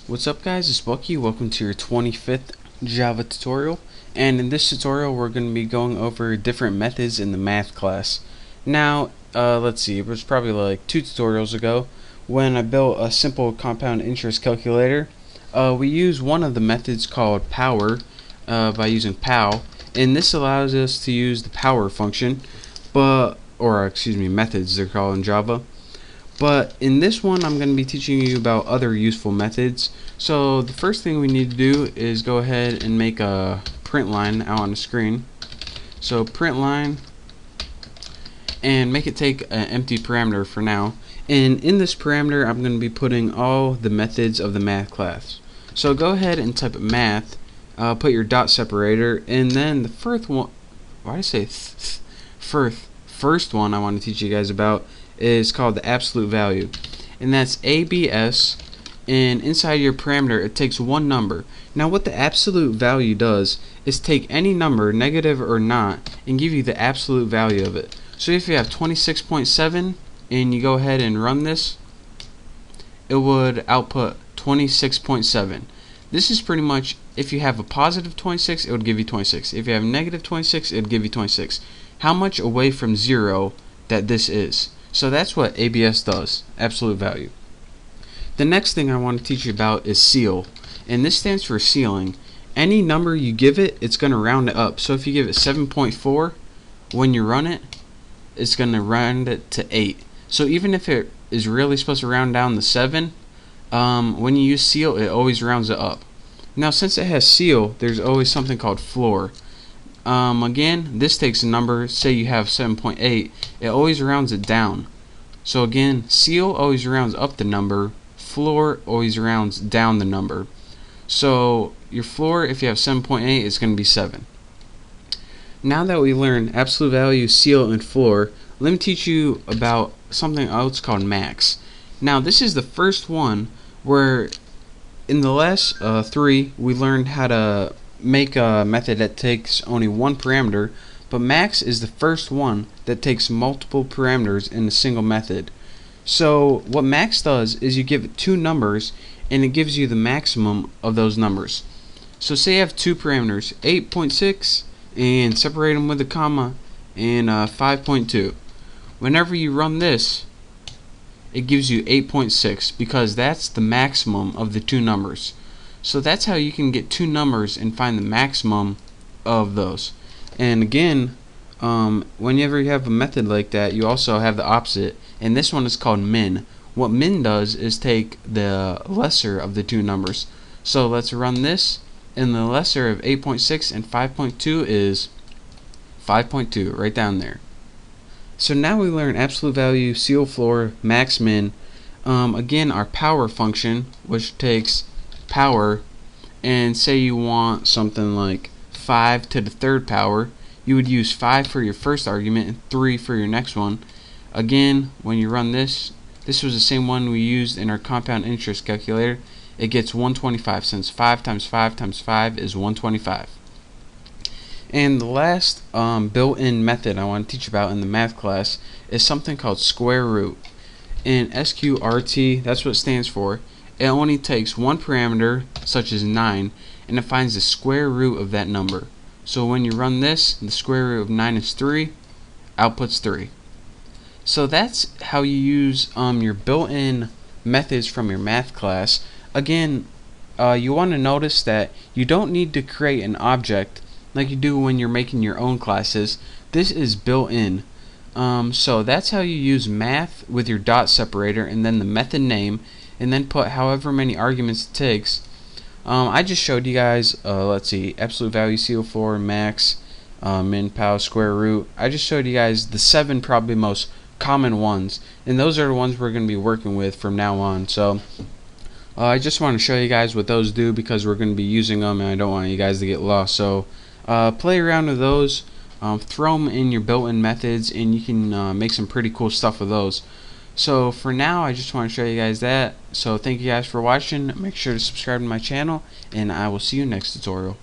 What's up guys, it's Bucky. Welcome to your 25th Java tutorial, and in this tutorial we're going to be going over different methods in the math class. Now, let's see, it was probably like 2 tutorials ago when I built a simple compound interest calculator. We use one of the methods called power by using pow, and this allows us to use the power function, methods they're called in Java. But in this one I'm going to be teaching you about other useful methods. So the first thing we need to do is go ahead and make a print line out on the screen. So print line, and make it take an empty parameter for now. And in this parameter I'm going to be putting all the methods of the math class. So go ahead and type math, put your dot separator, and then the first one, first one I want to teach you guys about is called the absolute value, and that's ABS, and inside your parameter it takes one number. Now what the absolute value does is take any number, negative or not, and give you the absolute value of it. So if you have 26.7 and you go ahead and run this, it would output 26.7. This is pretty much, if you have a positive 26 it would give you 26. If you have negative 26 it would give you 26. How much away from 0 that this is. So that's what ABS does, absolute value. The next thing I want to teach you about is ceil, and this stands for ceiling. Any number you give it, it's going to round it up. So if you give it 7.4, when you run it, it's going to round it to 8. So even if it is really supposed to round down to 7, when you use ceil, it always rounds it up. Now since it has ceil, there's always something called floor. Again, this takes a number, say you have 7.8, it always rounds it down. So again, ceil always rounds up the number, floor always rounds down the number. So your floor, if you have 7.8, is going to be 7. Now that we learned absolute value, ceil, and floor, let me teach you about something else called max. Now this is the first one where in the last 3 we learned how to make a method that takes only one parameter, but max is the first one that takes multiple parameters in a single method. So what max does is you give it 2 numbers and it gives you the maximum of those numbers. So say you have 2 parameters, 8.6 and separate them with a comma, and 5.2. Whenever you run this, it gives you 8.6 because that's the maximum of the 2 numbers. So that's how you can get 2 numbers and find the maximum of those. And again, whenever you have a method like that, you also have the opposite, and this one is called min. What min does is take the lesser of the 2 numbers. So let's run this, and the lesser of 8.6 and 5.2 is 5.2, right down there. So now we learn absolute value, ceil, floor, max, min. Again, our power function, which takes power, and say you want something like 5 to the 3rd power, you would use 5 for your first argument and 3 for your next one. Again, when you run this was the same one we used in our compound interest calculator. It gets 125, since 5 times 5 times 5 is 125. And the last built-in method I want to teach about in the math class is something called square root. In SQRT, that's what it stands for. It only takes one parameter, such as 9, and it finds the square root of that number. So when you run this, the square root of 9 is 3, outputs 3. So that's how you use your built-in methods from your math class. Again, you want to notice that you don't need to create an object like you do when you're making your own classes. This is built-in. So that's how you use math with your dot separator and then the method name, and then put however many arguments it takes. I just showed you guys, let's see, absolute value, ceil, floor, max, min, pow, square root. I just showed you guys the 7 probably most common ones, and those are the ones we're going to be working with from now on. So I just want to show you guys what those do because we're going to be using them, and I don't want you guys to get lost. So play around with those, throw them in your built-in methods, and you can make some pretty cool stuff with those. So for now, I just want to show you guys that. So thank you guys for watching. Make sure to subscribe to my channel, and I will see you next tutorial.